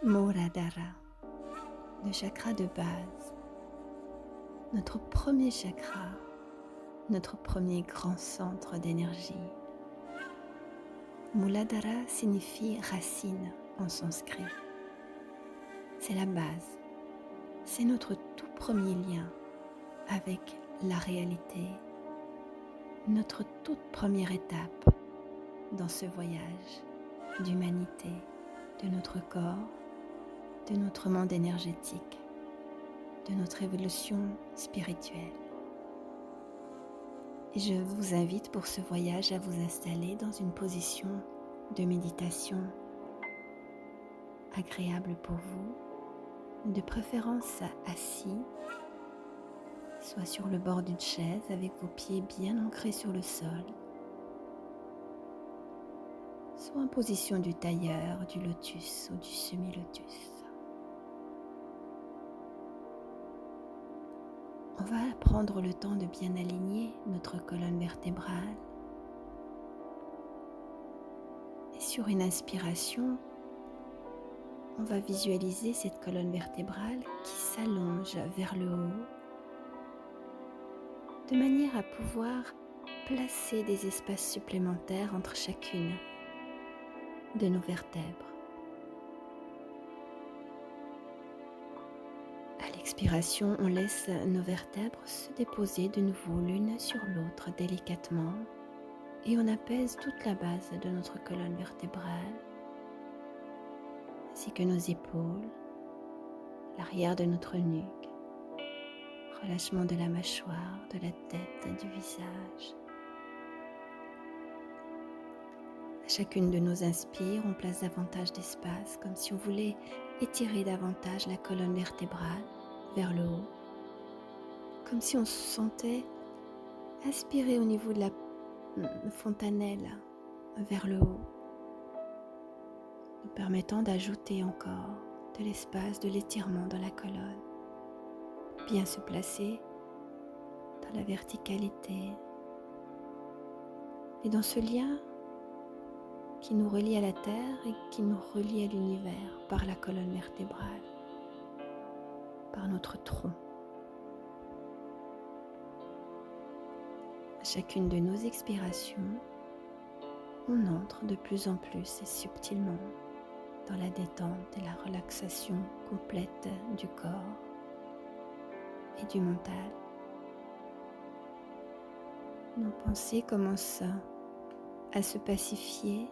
Muladhara, le chakra de base, notre premier chakra, notre premier grand centre d'énergie. Muladhara signifie racine en sanskrit. C'est la base, c'est notre tout premier lien avec la réalité, notre toute première étape dans ce voyage d'humanité, de notre corps, de notre monde énergétique, de notre évolution spirituelle. Et je vous invite pour ce voyage à vous installer dans une position de méditation agréable pour vous, de préférence assis, soit sur le bord d'une chaise avec vos pieds bien ancrés sur le sol, soit en position du tailleur, du lotus ou du semi-lotus. On va prendre le temps de bien aligner notre colonne vertébrale. Et sur une inspiration, on va visualiser cette colonne vertébrale qui s'allonge vers le haut, de manière à pouvoir placer des espaces supplémentaires entre chacune de nos vertèbres. À l'expiration, on laisse nos vertèbres se déposer de nouveau l'une sur l'autre délicatement et on apaise toute la base de notre colonne vertébrale, ainsi que nos épaules, l'arrière de notre nuque, relâchement de la mâchoire, de la tête et du visage. À chacune de nos inspires, on place davantage d'espace, comme si on voulait étirer davantage la colonne vertébrale vers le haut, comme si on se sentait aspirer au niveau de la fontanelle vers le haut, nous permettant d'ajouter encore de l'espace, de l'étirement dans la colonne, bien se placer dans la verticalité et dans ce lien qui nous relie à la terre et qui nous relie à l'univers par la colonne vertébrale, par notre tronc. À chacune de nos expirations, on entre de plus en plus et subtilement dans la détente et la relaxation complète du corps et du mental. Nos pensées commencent à se pacifier.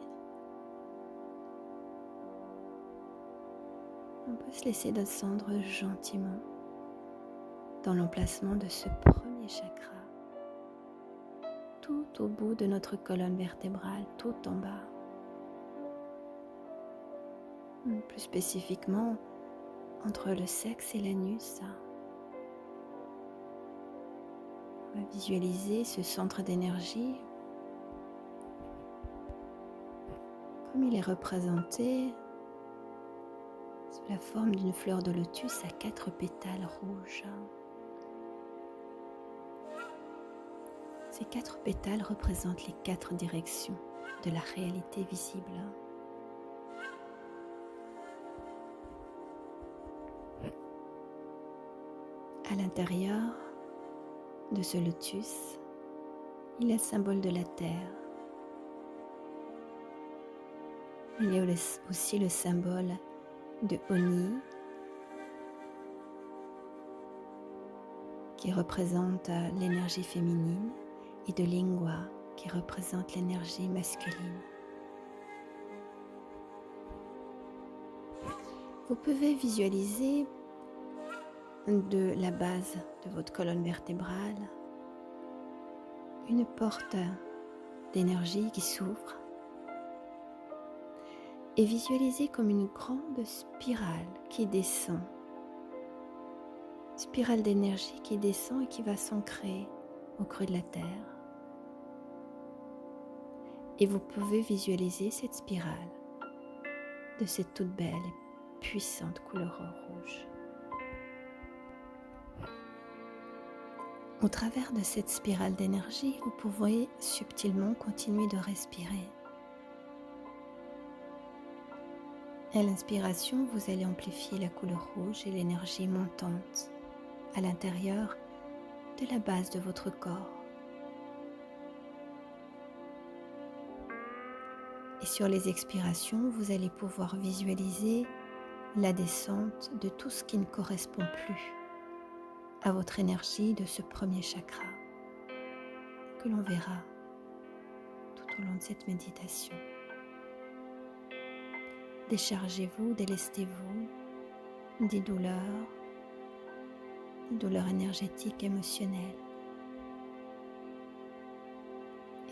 On peut se laisser descendre gentiment dans l'emplacement de ce premier chakra, tout au bout de notre colonne vertébrale, tout en bas. Plus spécifiquement, entre le sexe et l'anus. On va visualiser ce centre d'énergie comme il est représenté sous la forme d'une fleur de lotus à 4 pétales rouges. Ces 4 pétales représentent les 4 directions de la réalité visible. À l'intérieur de ce lotus, il y a le symbole de la terre. Il y a aussi le symbole de Oni, qui représente l'énergie féminine, et de Lingua, qui représente l'énergie masculine. Vous pouvez visualiser de la base de votre colonne vertébrale une porte d'énergie qui s'ouvre et visualiser comme une grande spirale qui descend, spirale d'énergie qui descend et qui va s'ancrer au creux de la terre. Et vous pouvez visualiser cette spirale de cette toute belle et puissante couleur rouge. Au travers de cette spirale d'énergie, vous pouvez subtilement continuer de respirer. À l'inspiration, vous allez amplifier la couleur rouge et l'énergie montante à l'intérieur de la base de votre corps. Et sur les expirations, vous allez pouvoir visualiser la descente de tout ce qui ne correspond plus à votre énergie de ce premier chakra que l'on verra tout au long de cette méditation. Déchargez-vous, délestez-vous des douleurs énergétiques, émotionnelles.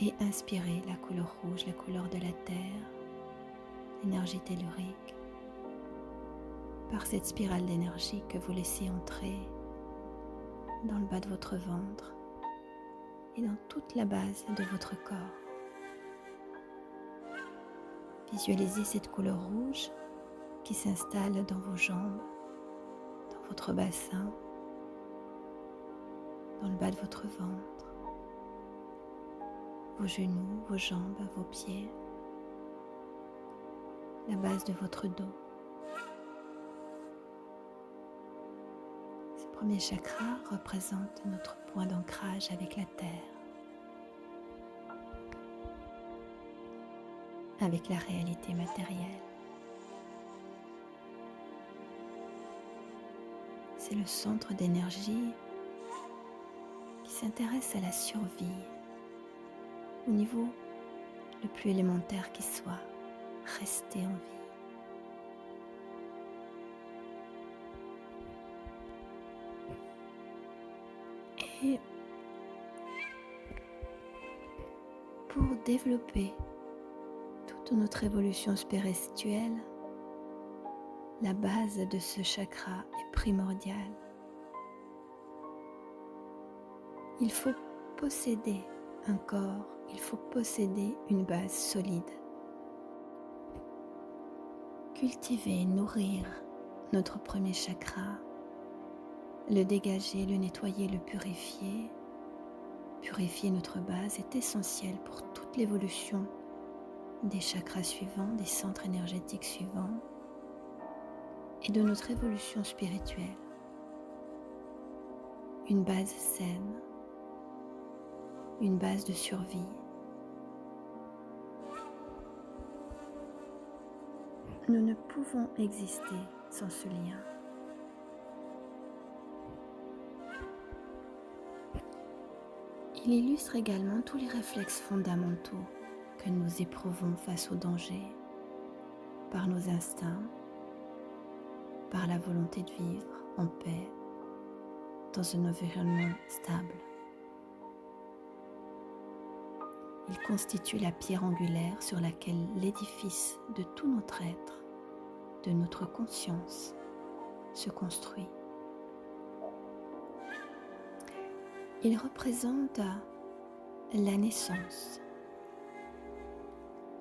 Et inspirez la couleur rouge, la couleur de la terre, l'énergie tellurique, par cette spirale d'énergie que vous laissez entrer dans le bas de votre ventre et dans toute la base de votre corps. Visualisez cette couleur rouge qui s'installe dans vos jambes, dans votre bassin, dans le bas de votre ventre, vos genoux, vos jambes, vos pieds, la base de votre dos. Ce premier chakra représente notre point d'ancrage avec la terre, avec la réalité matérielle. C'est le centre d'énergie qui s'intéresse à la survie au niveau le plus élémentaire qui soit, rester en vie. Et pour développer toute notre évolution spirituelle, la base de ce chakra est primordiale. Il faut posséder un corps, il faut posséder une base solide. Cultiver, nourrir notre premier chakra, le dégager, le nettoyer, le purifier. Purifier notre base est essentiel pour toute l'évolution des chakras suivants, des centres énergétiques suivants et de notre évolution spirituelle. Une base saine, une base de survie. Nous ne pouvons exister sans ce lien. Il illustre également tous les réflexes fondamentaux que nous éprouvons face au danger, par nos instincts, par la volonté de vivre en paix, dans un environnement stable. Il constitue la pierre angulaire sur laquelle l'édifice de tout notre être, de notre conscience, se construit. Il représente la naissance.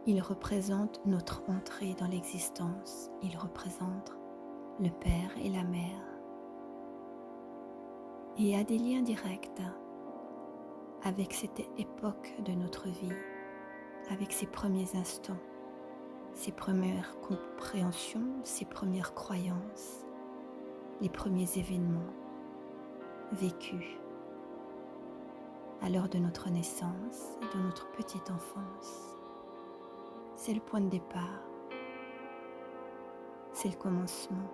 Il représente notre entrée dans l'existence. Il représente le père et la mère. Et a des liens directs avec cette époque de notre vie, avec ces premiers instants, ces premières compréhensions, ces premières croyances, les premiers événements vécus à l'heure de notre naissance et de notre petite enfance. C'est le point de départ, c'est le commencement.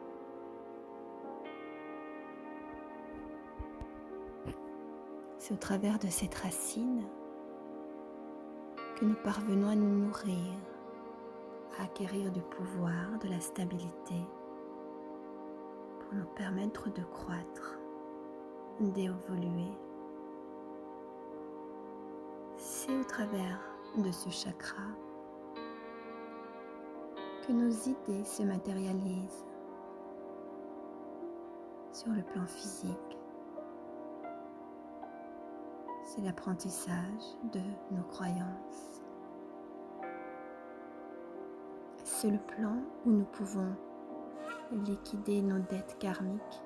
C'est au travers de cette racine que nous parvenons à nous nourrir, à acquérir du pouvoir, de la stabilité, pour nous permettre de croître, d'évoluer. C'est au travers de ce chakra que nos idées se matérialisent sur le plan physique. C'est l'apprentissage de nos croyances. C'est le plan où nous pouvons liquider nos dettes karmiques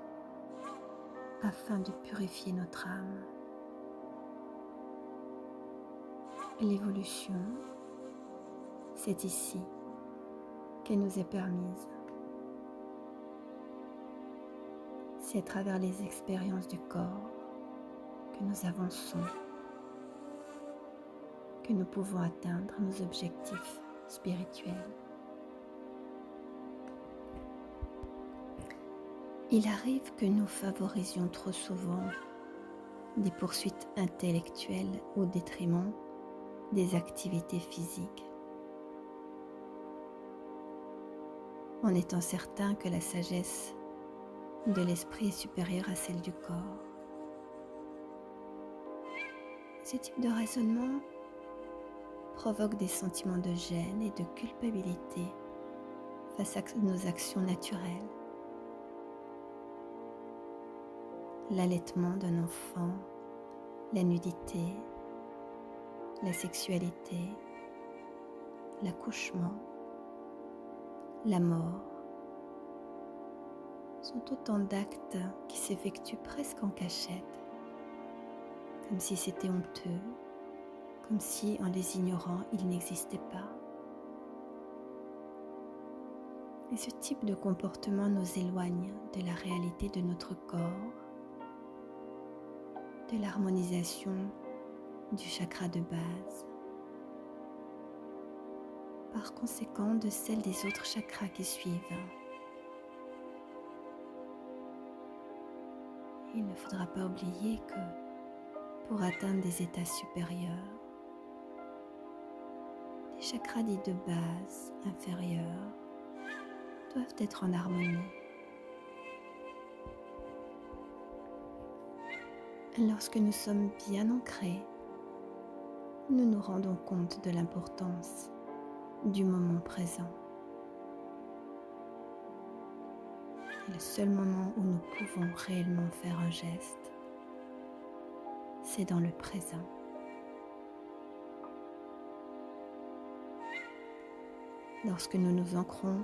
afin de purifier notre âme. L'évolution, c'est ici qu'elle nous est permise. C'est à travers les expériences du corps que nous avançons, que nous pouvons atteindre nos objectifs spirituels. Il arrive que nous favorisions trop souvent des poursuites intellectuelles au détriment des activités physiques, en étant certain que la sagesse de l'esprit est supérieure à celle du corps. Ce type de raisonnement provoque des sentiments de gêne et de culpabilité face à nos actions naturelles. L'allaitement d'un enfant, la nudité, la sexualité, l'accouchement, la mort sont autant d'actes qui s'effectuent presque en cachette, comme si c'était honteux, comme si en les ignorant, ils n'existaient pas. Et ce type de comportement nous éloigne de la réalité de notre corps, de l'harmonisation du chakra de base, par conséquent de celle des autres chakras qui suivent. Il ne faudra pas oublier que pour atteindre des états supérieurs, les chakras dits de base, inférieurs, doivent être en harmonie. Lorsque nous sommes bien ancrés, nous nous rendons compte de l'importance du moment présent. Et le seul moment où nous pouvons réellement faire un geste, c'est dans le présent. Lorsque nous nous ancrons,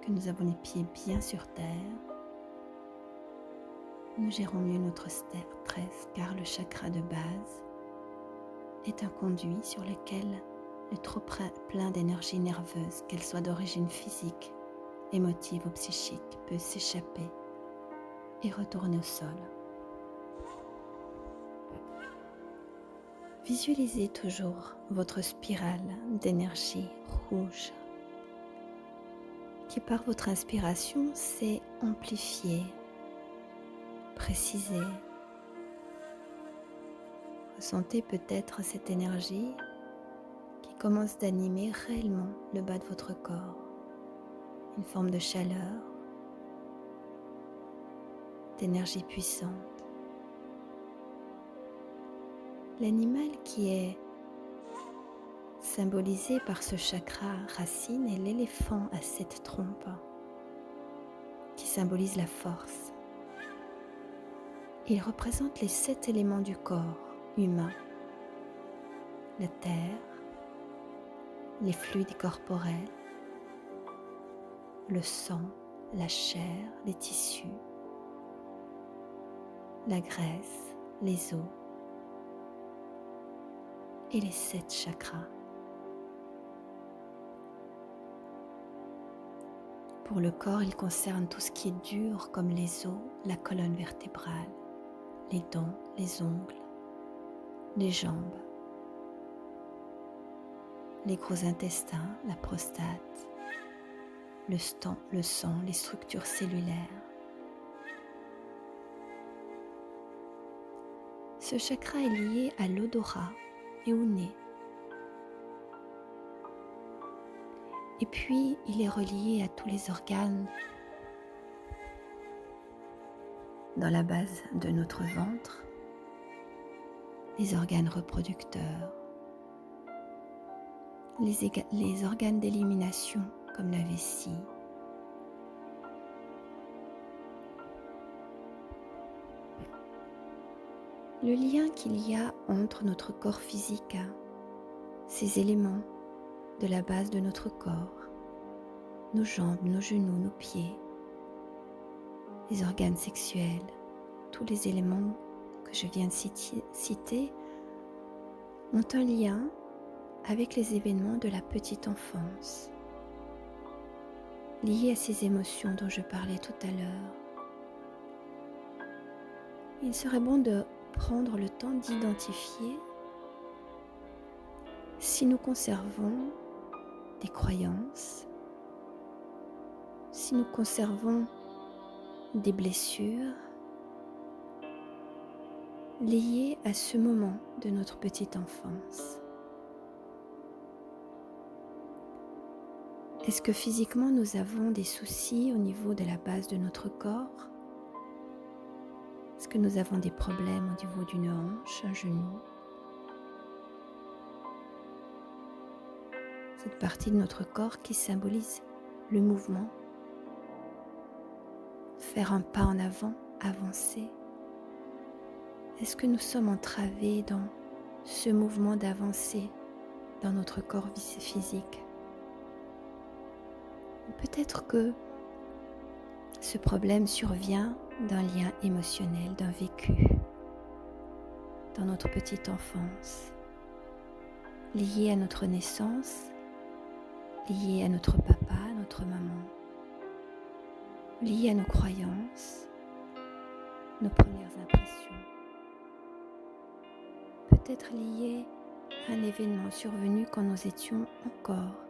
que nous avons les pieds bien sur terre, nous gérons mieux notre stress car le chakra de base est un conduit sur lequel le trop plein d'énergie nerveuse, qu'elle soit d'origine physique, émotive ou psychique, peut s'échapper et retourner au sol. Visualisez toujours votre spirale d'énergie rouge qui par votre inspiration s'est amplifiée, précisée. Ressentez peut-être cette énergie qui commence d'animer réellement le bas de votre corps, une forme de chaleur, d'énergie puissante. L'animal qui est symbolisé par ce chakra racine est l'éléphant à 7 trompes, qui symbolise la force. Il représente les 7 éléments du corps humain, la terre, les fluides corporels, le sang, la chair, les tissus, la graisse, les os et les 7 chakras. Pour le corps, il concerne tout ce qui est dur comme les os, la colonne vertébrale, les dents, les ongles, les jambes, les gros intestins, la prostate, le sang, les structures cellulaires. Ce chakra est lié à l'odorat et au nez. Et puis, il est relié à tous les organes dans la base de notre ventre, les organes reproducteurs, les organes d'élimination comme la vessie, le lien qu'il y a entre notre corps physique, ces éléments de la base de notre corps, nos jambes, nos genoux, nos pieds, les organes sexuels, tous les éléments que je viens de citer ont un lien avec les événements de la petite enfance, liés à ces émotions dont je parlais tout à l'heure, Il serait bon de prendre le temps d'identifier si nous conservons des croyances, si nous conservons des blessures liées à ce moment de notre petite enfance. Est-ce que physiquement nous avons des soucis au niveau de la base de notre corps? Est-ce que nous avons des problèmes au niveau d'une hanche, un genou? Cette partie de notre corps qui symbolise le mouvement, faire un pas en avant, avancer. Est-ce que nous sommes entravés dans ce mouvement d'avancer dans notre corps physique? Peut-être que ce problème survient d'un lien émotionnel, d'un vécu dans notre petite enfance, lié à notre naissance, lié à notre papa, à notre maman, lié à nos croyances, nos premières impressions. Peut-être lié à un événement survenu quand nous étions encore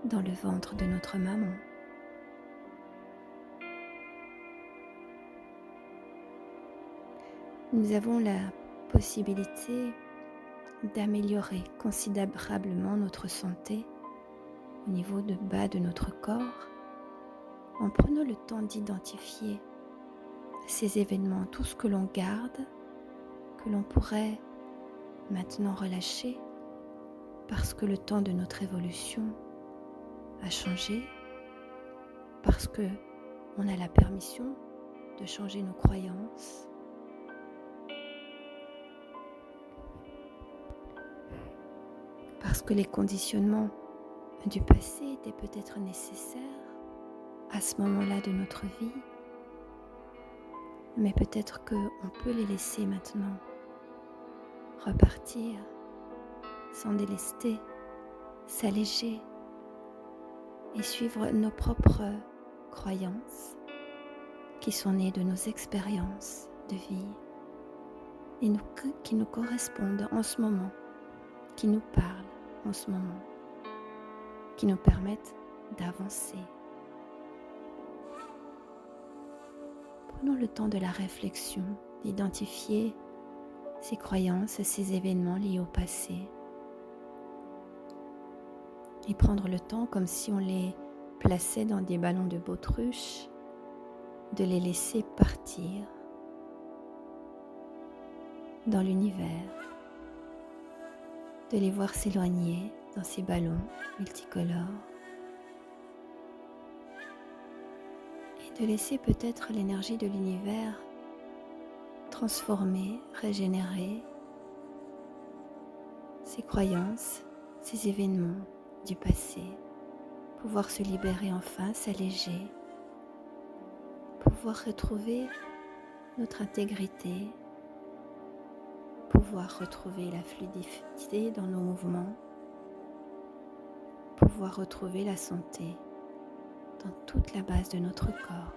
dans le ventre de notre maman. Nous avons la possibilité d'améliorer considérablement notre santé au niveau de bas de notre corps en prenant le temps d'identifier ces événements, tout ce que l'on garde, que l'on pourrait maintenant relâcher parce que le temps de notre évolution a changé, parce que on a la permission de changer nos croyances, parce que les conditionnements du passé étaient peut-être nécessaires à ce moment-là de notre vie, mais peut-être qu'on peut les laisser maintenant repartir, s'en délester, s'alléger et suivre nos propres croyances qui sont nées de nos expériences de vie et qui nous correspondent en ce moment, qui nous parlent en ce moment, qui nous permettent d'avancer. Prenons le temps de la réflexion, d'identifier ces croyances, ces événements liés au passé et prendre le temps comme si on les plaçait dans des ballons de baudruche, de les laisser partir dans l'univers, de les voir s'éloigner dans ces ballons multicolores et de laisser peut-être l'énergie de l'univers transformer, régénérer ces croyances, ces événements du passé, pouvoir se libérer enfin, s'alléger, pouvoir retrouver notre intégrité, pouvoir retrouver la fluidité dans nos mouvements, pouvoir retrouver la santé dans toute la base de notre corps.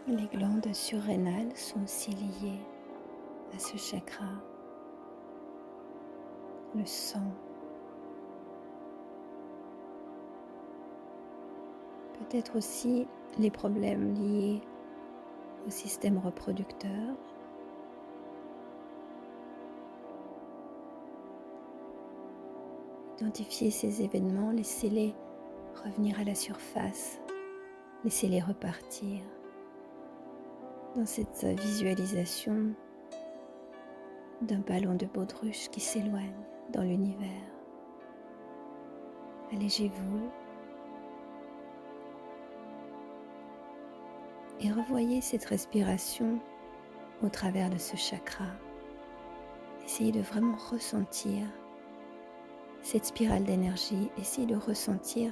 Les glandes surrénales sont aussi liées à ce chakra. Le sang. Peut-être aussi les problèmes liés au système reproducteur. Identifier ces événements, laissez-les revenir à la surface, laissez-les repartir dans cette visualisation d'un ballon de baudruche qui s'éloigne dans l'univers. Allégez-vous et revoyez cette respiration au travers de ce chakra. Essayez de vraiment ressentir cette spirale d'énergie. Essayez de ressentir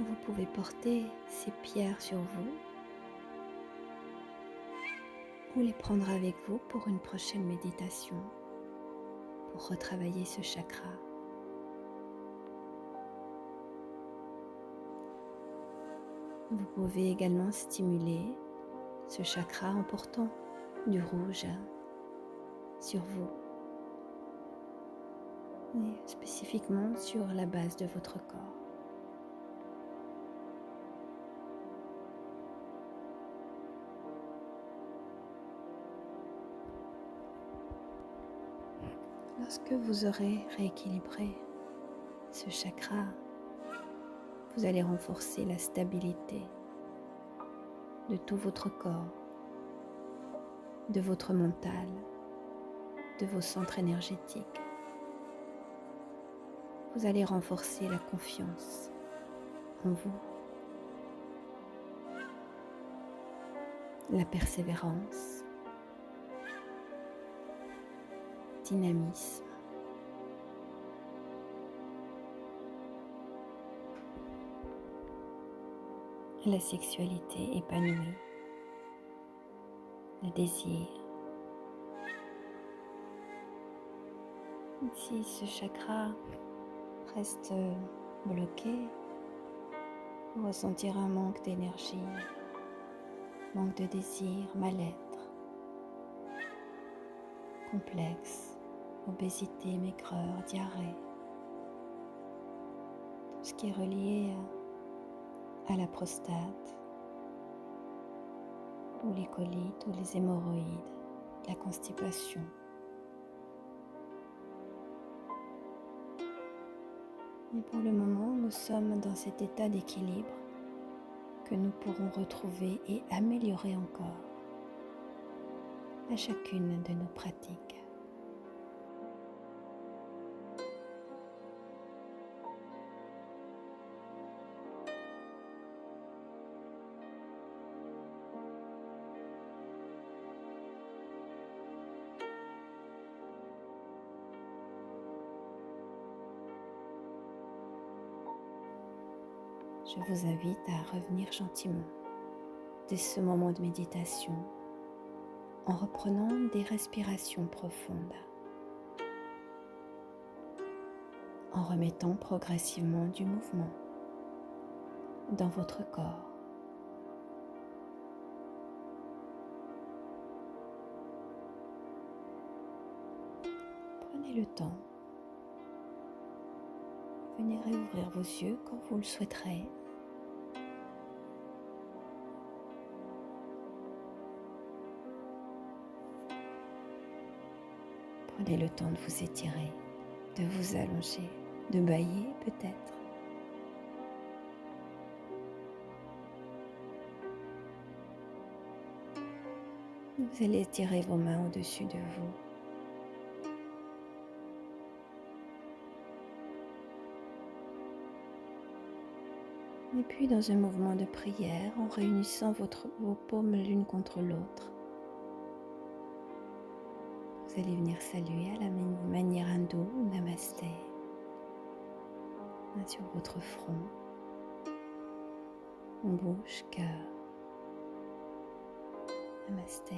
vous pouvez porter ces pierres sur vous ou les prendre avec vous pour une prochaine méditation, pour retravailler ce chakra. Vous pouvez également stimuler ce chakra en portant du rouge sur vous, et spécifiquement sur la base de votre corps. Lorsque vous aurez rééquilibré ce chakra, vous allez renforcer la stabilité de tout votre corps, de votre mental, de vos centres énergétiques. Vous allez renforcer la confiance en vous, la persévérance, dynamisme, la sexualité épanouie, le désir. Si ce chakra reste bloqué, vous ressentirez un manque d'énergie, manque de désir, mal-être, complexe, obésité, maigreur, diarrhée. Tout ce qui est relié à la prostate, ou les colites, ou les hémorroïdes, la constipation. Mais pour le moment, nous sommes dans cet état d'équilibre que nous pourrons retrouver et améliorer encore à chacune de nos pratiques. Je vous invite à revenir gentiment de ce moment de méditation en reprenant des respirations profondes, en remettant progressivement du mouvement dans votre corps. Prenez le temps. Venez réouvrir vos yeux quand vous le souhaiterez. Prenez le temps de vous étirer, de vous allonger, de bâiller peut-être. Vous allez étirer vos mains au-dessus de vous. Et puis dans un mouvement de prière, en réunissant vos paumes l'une contre l'autre, vous allez venir saluer à la manière hindoue, Namasté, main sur votre front, en bouche, cœur, Namasté.